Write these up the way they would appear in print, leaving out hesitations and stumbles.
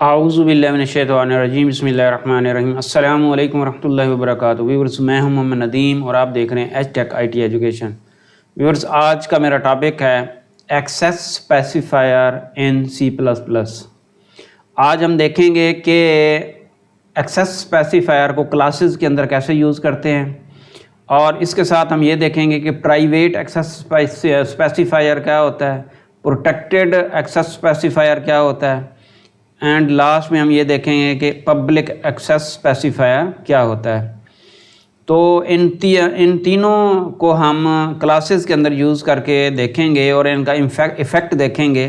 आऊज़ुबिल्लाहिमिनश्शैतानिर्रजीम बिस्मिल्लाहिर्रहमानिर्रहीम अस्सलामु अलैकुम वरहमतुल्लाहि वबरकातुहू। व्यूअर्स, मैं हूं मोहम्मद नदीम और आप देख रहे हैं एच-टेक IT एजुकेशन। व्यूअर्स, आज का मेरा टॉपिक है एक्सेस स्पेसिफायर इन C++। आज हम देखेंगे कि एक्सेस स्पेसिफायर को क्लासेस के अंदर कैसे यूज़ करते हैं और इसके साथ हम ये देखेंगे कि प्राइवेट एक्सेस स्पेसिफायर क्या होता है, प्रोटेक्टेड एक्सेस स्पेसिफायर क्या होता है, एंड लास्ट में हम ये देखेंगे कि पब्लिक एक्सेस स्पेसिफायर क्या होता है। तो इन तीनों को हम क्लासेस के अंदर यूज़ करके देखेंगे और इनका इफ़ेक्ट देखेंगे।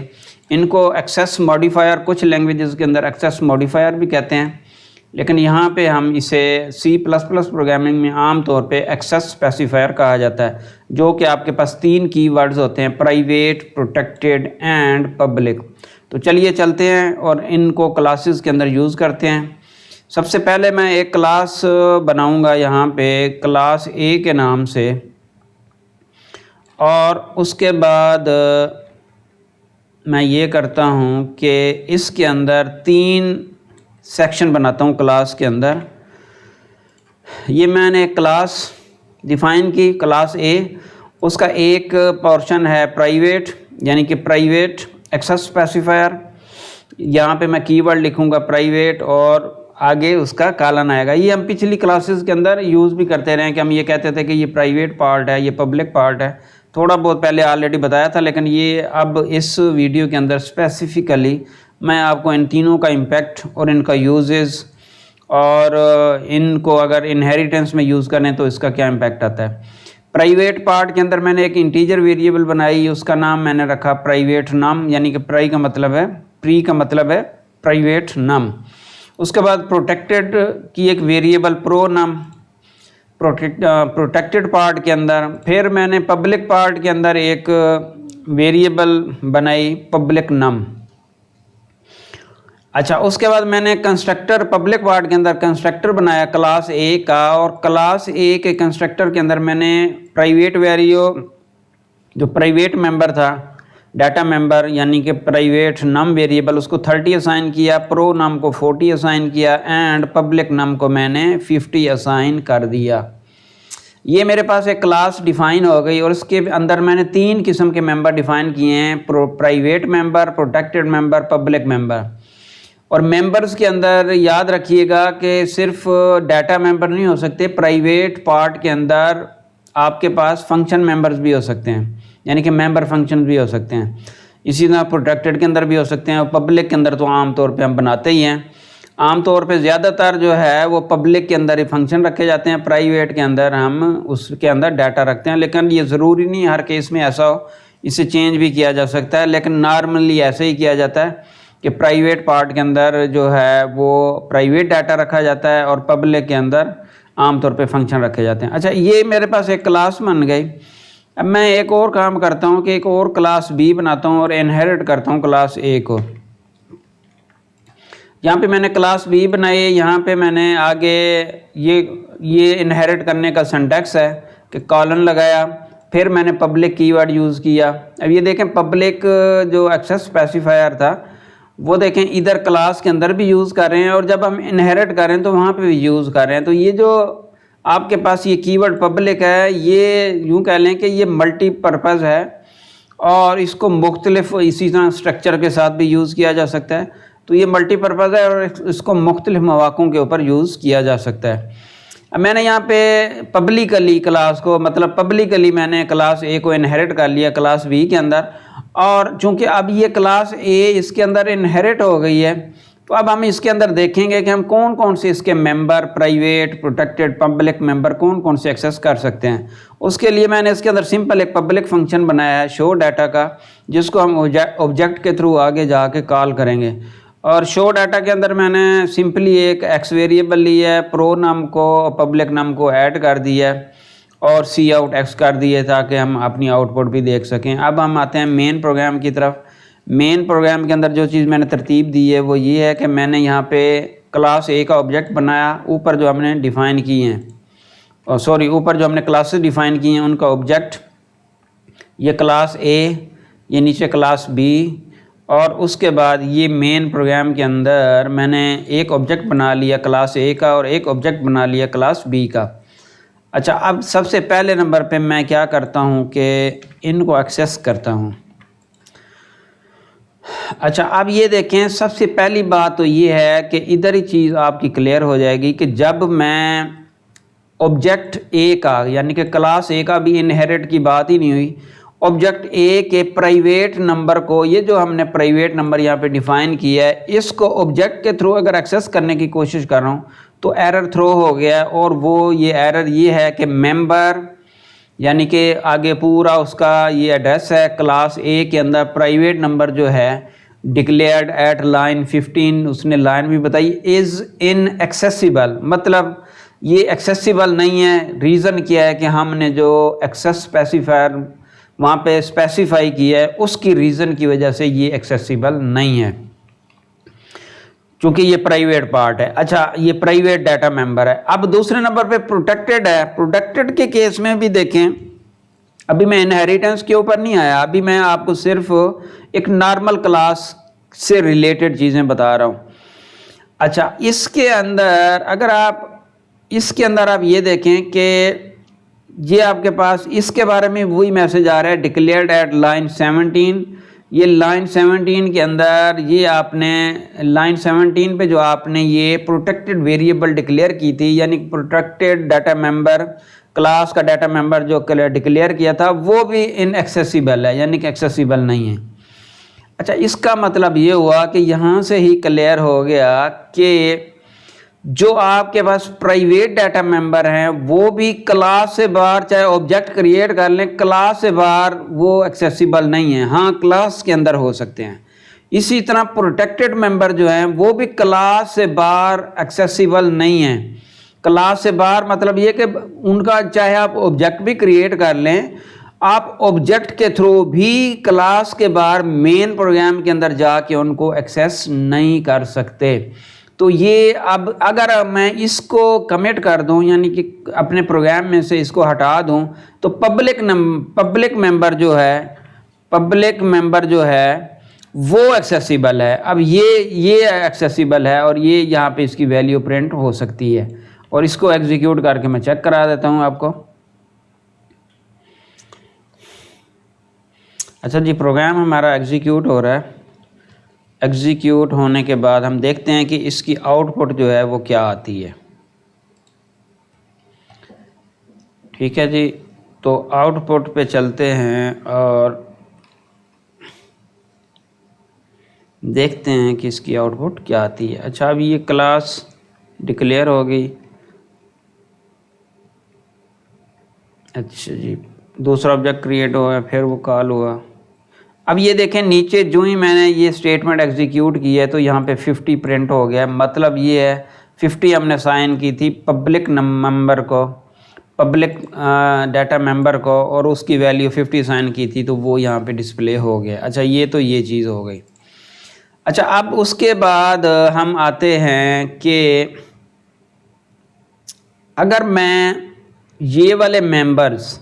इनको एक्सेस मॉडिफायर, कुछ लैंग्वेजेस के अंदर एक्सेस मॉडिफायर भी कहते हैं, लेकिन यहाँ पे हम इसे C++ प्रोग्रामिंग में आम तौर पे एक्सेस स्पेसिफायर कहा जाता है, जो कि आपके पास 3 कीवर्ड्स होते हैं, प्राइवेट, प्रोटेक्टेड एंड पब्लिक। तो चलिए चलते हैं और इनको क्लासेस के अंदर यूज़ करते हैं। सबसे पहले मैं एक क्लास बनाऊंगा यहाँ पे क्लास A के नाम से, और उसके बाद मैं ये करता हूँ कि इसके अंदर 3 सेक्शन बनाता हूँ क्लास के अंदर। ये मैंने एक क्लास डिफ़ाइन की, क्लास A, उसका एक पोर्शन है प्राइवेट, यानी कि प्राइवेट एक्सेस स्पेसिफायर। यहाँ पे मैं कीवर्ड लिखूँगा प्राइवेट और आगे उसका कॉलन आएगा। ये हम पिछली क्लासेस के अंदर यूज़ भी करते रहे हैं कि हम ये कहते थे कि ये प्राइवेट पार्ट है, ये पब्लिक पार्ट है। थोड़ा बहुत पहले ऑलरेडी बताया था, लेकिन ये अब इस वीडियो के अंदर स्पेसिफ़िकली मैं आपको इन तीनों का इम्पेक्ट और इनका यूजेस और इनको अगर इनहेरिटेंस में यूज़ करें तो इसका क्या इम्पेक्ट आता है। प्राइवेट पार्ट के अंदर मैंने एक इंटीजर वेरिएबल बनाई, उसका नाम मैंने रखा प्राइवेट नम, यानी कि प्री का मतलब है प्राइवेट नम। उसके बाद प्रोटेक्टेड की एक वेरिएबल प्रो नम, प्रोटेक्टेड पार्ट के अंदर फिर मैंने पब्लिक पार्ट के अंदर एक वेरिएबल बनाई पब्लिक नम। अच्छा, उसके बाद मैंने कंस्ट्रक्टर, पब्लिक पार्ट के अंदर कंस्ट्रक्टर बनाया क्लास A का, और क्लास A के कंस्ट्रक्टर के अंदर मैंने प्राइवेट जो प्राइवेट मेंबर था, डाटा मेंबर, यानी कि प्राइवेट नम वेरिएबल, उसको 30 असाइन किया, प्रो नम को 40 असाइन किया एंड पब्लिक नम को मैंने 50 असाइन कर दिया। ये मेरे पास एक क्लास डिफ़ाइन हो गई और इसके अंदर मैंने 3 किस्म के मेंबर डिफ़ाइन किए हैं, private member, protected member, public member. और मेंबर्स के अंदर याद रखिएगा कि सिर्फ डाटा मेंबर नहीं हो सकते, प्राइवेट पार्ट के अंदर आपके पास फंक्शन मेंबर्स भी हो सकते हैं, यानी कि मेंबर फंक्शन भी हो सकते हैं। इसी तरह प्रोटेक्टेड के अंदर भी हो सकते हैं, और पब्लिक के अंदर तो आम तौर पे हम बनाते ही हैं। आम तौर पे ज़्यादातर जो है वो पब्लिक के अंदर ही फंक्शन रखे जाते हैं, प्राइवेट के अंदर हम उसके अंदर डाटा रखते हैं। लेकिन ये ज़रूरी नहीं हर केस में ऐसा हो, इसे चेंज भी किया जा सकता है, लेकिन नॉर्मली ऐसे ही किया जाता है कि प्राइवेट पार्ट के अंदर जो है वो प्राइवेट डाटा रखा जाता है और पब्लिक के अंदर आमतौर पे फंक्शन रखे जाते हैं। अच्छा, ये मेरे पास एक क्लास बन गई। अब मैं एक और काम करता हूँ कि एक और क्लास B बनाता हूँ और इनहेरिट करता हूँ क्लास A को। यहाँ पे मैंने क्लास B बनाई, यहाँ पे मैंने आगे ये इनहेरिट करने का सिंटैक्स है कि कॉलन लगाया, फिर मैंने पब्लिक कीवर्ड यूज़ किया। अब ये देखें, पब्लिक जो एक्सेस स्पेसिफायर था वो देखें इधर क्लास के अंदर भी यूज़ कर रहे हैं, और जब हम इनहेरिट कर रहे हैं तो वहाँ पे भी यूज़ कर रहे हैं। तो ये जो आपके पास ये कीवर्ड पब्लिक है, ये यूँ कह लें कि ये मल्टीपर्पज़ है और इसको मुख्तलिफ इसी तरह स्ट्रक्चर के साथ भी यूज़ किया जा सकता है। तो ये मल्टीपर्पज़ है और इसको मुख्तलिफ मौक़ों के ऊपर यूज़ किया जा सकता है। अब मैंने यहाँ पे पब्लिकली क्लास को, मतलब पब्लिकली मैंने क्लास A को इनहेरिट कर लिया क्लास B के अंदर, और चूँकि अब ये क्लास A इसके अंदर इनहेरिट हो गई है, तो अब हम इसके अंदर देखेंगे कि हम कौन कौन से इसके member, private, protected, public member कौन कौन से एक्सेस कर सकते हैं। उसके लिए मैंने इसके अंदर सिंपल एक पब्लिक फंक्शन बनाया है शो डाटा का, जिसको हम ऑब्जेक्ट के थ्रू आगे जाके कॉल करेंगे। और शो डाटा के अंदर मैंने सिंपली एक एक्स वेरिएबल लिया है, प्रो नम को पब्लिक नम को ऐड कर दिया है और सी आउट एक्स कर दिए ताकि हम अपनी आउटपुट भी देख सकें। अब हम आते हैं मेन प्रोग्राम की तरफ। मेन प्रोग्राम के अंदर जो चीज़ मैंने तरतीब दी है वो ये है कि मैंने यहाँ पे क्लास A का ऑब्जेक्ट बनाया, ऊपर जो हमने डिफ़ाइन किए हैं, और सॉरी ऊपर जो हमने क्लासेस डिफ़ाइन किए हैं उनका ऑब्जेक्ट, ये क्लास A, ये नीचे क्लास B, और उसके बाद ये मेन प्रोग्राम के अंदर मैंने एक ऑब्जेक्ट बना लिया क्लास ए का और एक ऑब्जेक्ट बना लिया क्लास बी का। अच्छा, अब सबसे पहले नंबर पे मैं क्या करता हूँ कि इनको एक्सेस करता हूँ। अच्छा, अब ये देखें, सबसे पहली बात तो ये है कि इधर ही चीज़ आपकी क्लियर हो जाएगी कि जब मैं ऑब्जेक्ट ए का यानी कि क्लास ए का भी इनहेरिट की बात ही नहीं हुई, ऑब्जेक्ट ए के प्राइवेट नंबर को, ये जो हमने प्राइवेट नंबर यहाँ पे डिफाइन किया है, इसको ऑब्जेक्ट के थ्रू अगर एक्सेस करने की कोशिश कर रहा हूँ तो एरर थ्रो हो गया। और वो ये एरर ये है कि मेंबर यानी कि आगे पूरा उसका ये एड्रेस है क्लास ए के अंदर प्राइवेट नंबर जो है डिक्लेयर्ड एट लाइन 15, उसने लाइन भी बताई, इज़ इन एक्सेसिबल, मतलब ये एक्सेसिबल नहीं है। रीज़न क्या है कि हमने जो एक्सेस स्पेसिफायर वहाँ पे स्पेसिफाई किया है उसकी रीज़न की वजह से ये एक्सेसिबल नहीं है, क्योंकि ये प्राइवेट पार्ट है। अच्छा, ये प्राइवेट डाटा मेंबर है। अब दूसरे नंबर पे प्रोटेक्टेड है। प्रोटेक्टेड के केस में भी देखें, अभी मैं इनहेरिटेंस के ऊपर नहीं आया, अभी मैं आपको सिर्फ एक नॉर्मल क्लास से रिलेटेड चीज़ें बता रहा हूँ। अच्छा, इसके अंदर अगर आप इसके अंदर आप ये देखें कि ये आपके पास इसके बारे में वही मैसेज आ रहा है, डिक्लेयर्ड एट लाइन 17। ये लाइन 17 के अंदर ये आपने लाइन 17 पे जो आपने ये प्रोटेक्टेड वेरिएबल डिक्लेयर की थी, यानी प्रोटेक्टेड डाटा मेंबर क्लास का डाटा मेंबर जो डिक्लेयर किया था वो भी इनएक्सेसिबल है, यानी कि एक्सेसिबल नहीं है। अच्छा, इसका मतलब ये हुआ कि यहाँ से ही क्लियर हो गया कि जो आपके पास प्राइवेट डाटा मेंबर हैं वो भी क्लास से बाहर, चाहे ऑब्जेक्ट क्रिएट कर लें, क्लास से बाहर वो एक्सेसिबल नहीं है। हाँ, क्लास के अंदर हो सकते हैं। इसी तरह प्रोटेक्टेड मेंबर जो हैं वो भी क्लास से बाहर एक्सेसिबल नहीं है। क्लास से बाहर मतलब ये कि उनका चाहे आप ऑब्जेक्ट भी क्रिएट कर लें, आप ऑब्जेक्ट के थ्रू भी क्लास के बाहर मेन प्रोग्राम के अंदर जाके उनको एक्सेस नहीं कर सकते। तो ये अब अगर मैं इसको कमिट कर दूं, यानी कि अपने प्रोग्राम में से इसको हटा दूं, तो पब्लिक मेंबर जो है वो एक्सेसिबल है। अब ये एक्सेसिबल है और ये यहाँ पे इसकी वैल्यू प्रिंट हो सकती है। और इसको एग्जीक्यूट करके मैं चेक करा देता हूँ आपको। अच्छा जी, प्रोग्राम हमारा एग्जीक्यूट हो रहा है। एग्जीक्यूट होने के बाद हम देखते हैं कि इसकी आउटपुट जो है वो क्या आती है। ठीक है जी, तो आउटपुट पे चलते हैं और देखते हैं कि इसकी आउटपुट क्या आती है। अच्छा, अभी ये क्लास डिक्लेयर हो गई। अच्छा जी, दूसरा ऑब्जेक्ट क्रिएट हुआ, फिर वो कॉल हुआ। अब ये देखें, नीचे जो ही मैंने ये स्टेटमेंट एग्जीक्यूट की है तो यहाँ पे 50 प्रिंट हो गया। मतलब ये है 50 हमने साइन की थी पब्लिक मेंबर को, पब्लिक डाटा मेंबर को, और उसकी वैल्यू 50 साइन की थी, तो वो यहाँ पे डिस्प्ले हो गया। अच्छा, ये तो ये चीज़ हो गई। अच्छा, अब उसके बाद हम आते हैं कि अगर मैं ये वाले मेंबर्स,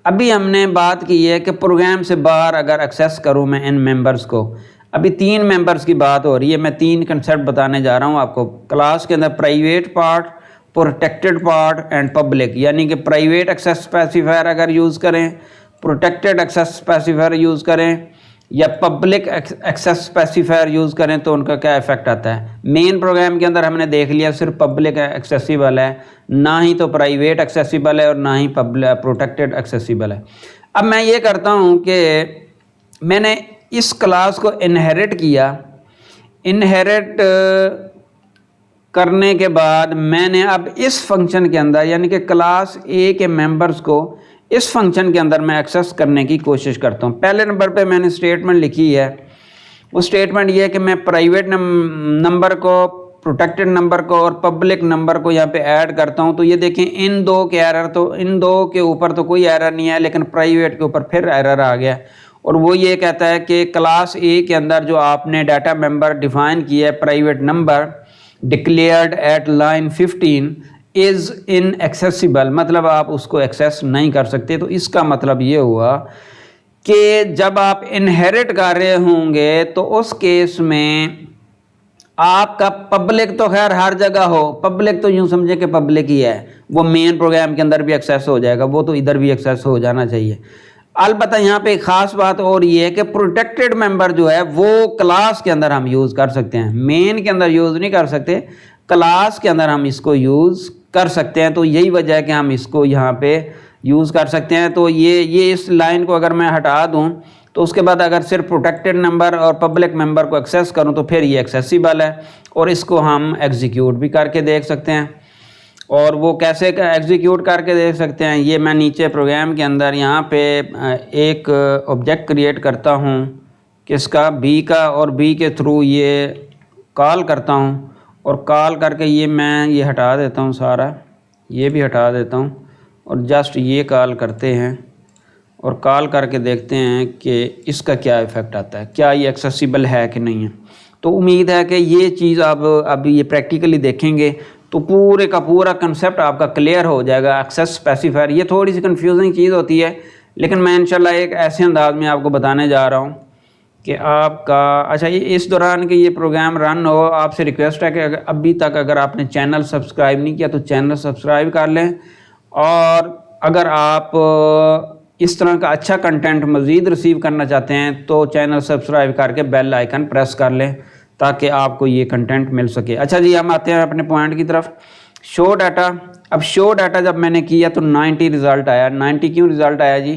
अभी हमने बात की है कि प्रोग्राम से बाहर अगर एक्सेस करूं मैं इन मेंबर्स को, अभी 3 मेंबर्स की बात हो रही है। मैं 3 कंसेप्ट बताने जा रहा हूं आपको क्लास के अंदर, private part, protected part and public. यानी कि प्राइवेट एक्सेस स्पेसिफायर अगर यूज़ करें, प्रोटेक्टेड एक्सेस स्पेसिफायर यूज़ करें या पब्लिक एक्सेस स्पेसिफायर यूज़ करें तो उनका क्या इफेक्ट आता है। मेन प्रोग्राम के अंदर हमने देख लिया सिर्फ पब्लिक एक्सेसिबल है, ना ही तो प्राइवेट एक्सेसिबल है और ना ही प्रोटेक्टेड एक्सेसिबल है। अब मैं ये करता हूँ कि मैंने इस क्लास को इनहेरिट किया। इनहेरिट करने के बाद मैंने अब इस फंक्शन के अंदर, यानी कि क्लास ए के मेंबर्स को इस फंक्शन के अंदर मैं एक्सेस करने की कोशिश करता हूँ। पहले नंबर पे मैंने स्टेटमेंट लिखी है। वो स्टेटमेंट ये है कि मैं प्राइवेट नंबर को, प्रोटेक्टेड नंबर को और पब्लिक नंबर को यहाँ पे ऐड करता हूँ। तो ये देखें, इन दो के एरर, तो इन दो के ऊपर तो कोई एरर नहीं है, लेकिन प्राइवेट के ऊपर फिर एरर आ गया। और वो ये कहता है कि क्लास ए के अंदर जो आपने डाटा मेंबर डिफाइन किया है, private number declared at line 15 is inaccessible, मतलब आप उसको एक्सेस नहीं कर सकते। तो इसका मतलब ये हुआ कि जब आप इनहेरिट कर रहे होंगे तो उस केस में आपका पब्लिक तो खैर हर जगह हो, पब्लिक तो यूं समझे कि पब्लिक ही है, वो मेन प्रोग्राम के अंदर भी एक्सेस हो जाएगा, वो तो इधर भी एक्सेस हो जाना चाहिए। अलबत्ता यहाँ पे एक ख़ास बात और ये है कि प्रोटेक्टेड मेंबर जो है वो क्लास के अंदर हम यूज़ कर सकते हैं, मेन के अंदर यूज़ नहीं कर सकते, क्लास के अंदर हम इसको यूज़ कर सकते हैं। तो यही वजह है कि हम इसको यहाँ पे यूज़ कर सकते हैं। तो ये इस लाइन को अगर मैं हटा दूँ तो उसके बाद अगर सिर्फ प्रोटेक्टेड मेंबर और पब्लिक मेंबर को एक्सेस करूँ तो फिर ये एक्सेसिबल है और इसको हम एग्जीक्यूट भी करके देख सकते हैं। और वो कैसे एग्जीक्यूट करके देख सकते हैं, ये मैं नीचे प्रोग्राम के अंदर यहाँ पे एक ऑब्जेक्ट क्रिएट करता हूँ किसका, बी का, और बी के थ्रू ये कॉल करता हूँ और कॉल करके ये हटा देता हूँ, सारा ये भी हटा देता हूँ और जस्ट ये कॉल करते हैं और कॉल करके देखते हैं कि इसका क्या इफ़ेक्ट आता है, क्या ये एक्सेसिबल है कि नहीं है। तो उम्मीद है कि ये चीज़ आप अभी ये प्रैक्टिकली देखेंगे तो पूरे का पूरा कंसेप्ट आपका क्लियर हो जाएगा। एक्सेस स्पेसिफायर ये थोड़ी सी कंफ्यूजिंग चीज़ होती है, लेकिन मैं इंशाल्लाह एक ऐसे अंदाज में आपको बताने जा रहा हूँ कि आपका अच्छा ये इस दौरान कि ये प्रोग्राम रन हो, आपसे रिक्वेस्ट है कि अभी तक अगर आपने चैनल सब्सक्राइब नहीं किया तो चैनल सब्सक्राइब कर लें, और अगर आप इस तरह का अच्छा कंटेंट मज़ीद रिसीव करना चाहते हैं तो चैनल सब्सक्राइब करके बेल आइकन प्रेस कर लें ताकि आपको ये कंटेंट मिल सके। अच्छा जी, हम आते हैं अपने पॉइंट की तरफ। Show data. अब शो डाटा जब मैंने किया तो 90 रिज़ल्ट आया। 90 क्यों रिज़ल्ट आया जी?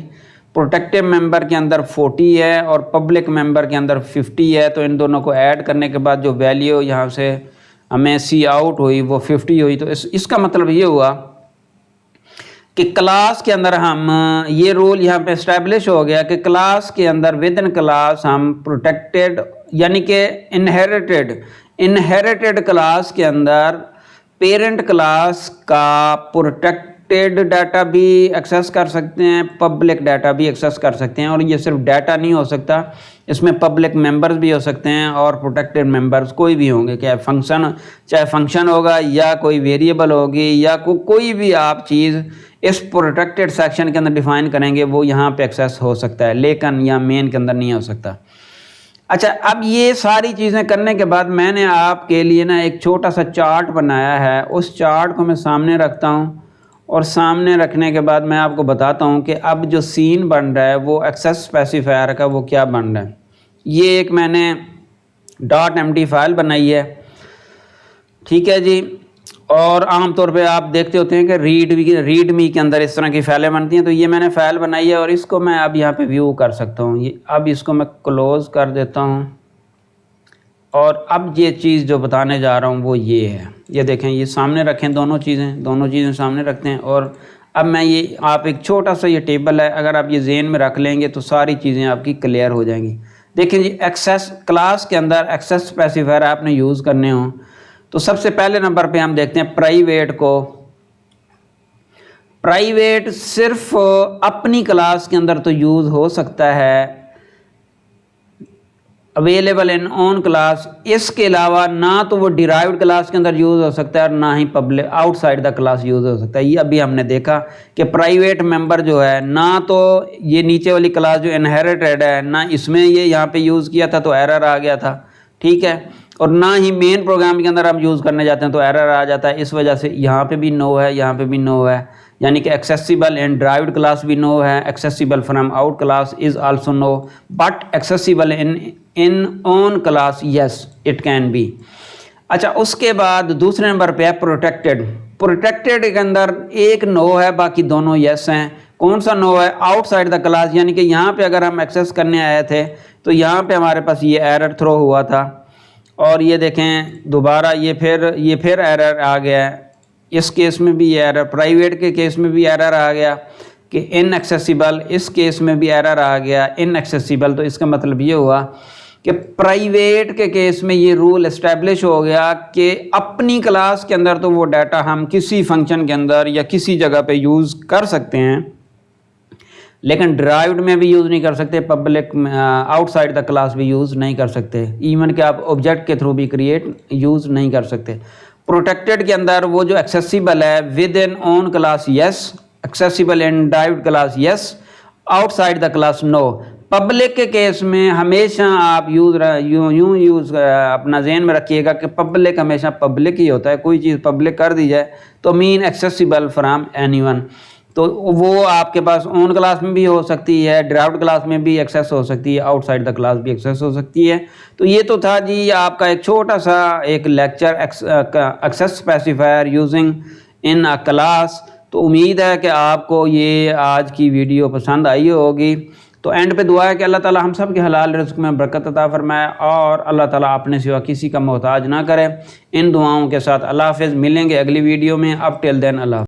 प्रोटेक्टिव मेंबर के अंदर 40 है और पब्लिक मेंबर के अंदर 50 है, तो इन दोनों को ऐड करने के बाद जो वैल्यू यहाँ से हमें सी आउट हुई वो 50 हुई। तो इसका मतलब ये हुआ कि क्लास के अंदर हम ये रूल यहाँ पे इस्टेब्लिश हो गया कि क्लास के अंदर विद इन क्लास हम प्रोटेक्टेड यानी कि इनहेरिटेड क्लास के अंदर पेरेंट क्लास का प्रोटेक्टेड डाटा भी एक्सेस कर सकते हैं, पब्लिक डाटा भी एक्सेस कर सकते हैं। और ये सिर्फ डाटा नहीं हो सकता, इसमें पब्लिक मेंबर्स भी हो सकते हैं और प्रोटेक्टेड मेंबर्स कोई भी होंगे, चाहे फंक्शन होगा या कोई वेरिएबल होगी या कोई भी आप चीज़ इस प्रोटेक्टेड सेक्शन के अंदर डिफाइन करेंगे वो यहाँ पे एक्सेस हो सकता है, लेकिन या मेन के अंदर नहीं हो सकता। अच्छा, अब ये सारी चीज़ें करने के बाद मैंने आपके लिए ना एक छोटा सा चार्ट बनाया है, उस चार्ट को मैं सामने रखता हूँ और सामने रखने के बाद मैं आपको बताता हूँ कि अब जो सीन बन रहा है वो एक्सेस स्पेसिफायर का वो क्या बन रहा है। ये एक मैंने .md फाइल बनाई है, ठीक है जी। और आमतौर पे आप देखते होते हैं कि रीड मी के अंदर इस तरह की फाइलें बनती हैं, तो ये मैंने फ़ाइल बनाई है और इसको मैं अब यहाँ पे व्यू कर सकता हूँ। ये अब इसको मैं क्लोज़ कर देता हूँ और अब ये चीज़ जो बताने जा रहा हूँ वो ये है। ये देखें, ये सामने रखें, दोनों चीज़ें सामने रखते हैं। और अब मैं ये आप एक छोटा सा ये टेबल है, अगर आप ये ज़हन में रख लेंगे तो सारी चीज़ें आपकी क्लियर हो जाएंगी। देखें जी, एक्सेस क्लास के अंदर एक्सेस स्पेसिफायर आपने यूज़ करने हों तो सबसे पहले नंबर पे हम देखते हैं प्राइवेट को। प्राइवेट सिर्फ अपनी क्लास के अंदर तो यूज़ हो सकता है, अवेलेबल इन ओन क्लास। इसके अलावा ना तो वो डिराइव्ड क्लास के अंदर यूज़ हो सकता है और ना ही public outside the class use हो सकता है। ये अभी हमने देखा कि प्राइवेट मेंबर जो है ना तो ये नीचे वाली क्लास जो इनहेरिटेड है ना इसमें ये यहाँ पे यूज़ किया था तो एरर आ गया था, ठीक है। और ना ही मेन प्रोग्राम के अंदर हम यूज़ करने जाते हैं तो एरर आ जाता है। इस वजह से यहाँ पे भी नो है, यहाँ पे भी नो है, यानी कि एक्सेसिबल इन ड्राइव्ड क्लास भी नो है, accessible from out class is also no, but accessible in own class yes it can be. अच्छा, उसके बाद दूसरे नंबर पे है प्रोटेक्टेड के अंदर एक नो है, बाकी दोनों यस हैं। कौन सा नो है? आउटसाइड द क्लास, यानी कि यहाँ पे अगर हम एक्सेस करने आए थे तो यहाँ पे हमारे पास ये एरर थ्रो हुआ था और ये देखें दोबारा ये फिर एरर आ गया है। इस केस में भी ये एरर, प्राइवेट के केस में भी एरर आ गया कि इनएक्सेसिबल, इस केस में भी एरर आ गया इनएक्सेसिबल। तो इसका मतलब ये हुआ कि प्राइवेट के केस में ये रूल इस्टेब्लिश हो गया कि अपनी क्लास के अंदर तो वो डाटा हम किसी फंक्शन के अंदर या किसी जगह पे यूज़ कर सकते हैं, लेकिन ड्राइव्ड में भी यूज़ नहीं कर सकते, पब्लिक आउटसाइड द क्लास भी यूज़ नहीं कर सकते, इवन कि आप ऑब्जेक्ट के थ्रू भी क्रिएट यूज़ नहीं कर सकते। प्रोटेक्टेड के अंदर वो जो एक्सेसिबल है within own class yes, accessible in derived class yes, outside the class no. Public के केस में हमेशा आप यूँ यूज़ अपना जहन में रखिएगा कि पब्लिक हमेशा पब्लिक ही होता है। कोई चीज़ पब्लिक कर दी जाए तो मीन एक्सेसिबल फ्राम एनीवन, तो वो आपके पास ऑन क्लास में भी हो सकती है, ड्राफ्ट क्लास में भी एक्सेस हो सकती है, आउटसाइड द क्लास भी एक्सेस हो सकती है। तो ये तो था जी आपका एक छोटा सा एक lecture access specifier using in a class. तो उम्मीद है कि आपको ये आज की वीडियो पसंद आई होगी। तो एंड पे दुआ है कि अल्लाह ताला हम सब के हलाल रिज़्क़ में बरकत अता फरमाए और अल्लाह ताला अपने सिवा किसी का मोहताज ना करे। इन दुआओं के साथ अल्लाह हाफ़िज़, मिलेंगे अगली वीडियो में। अब टिल देन अल्लाह।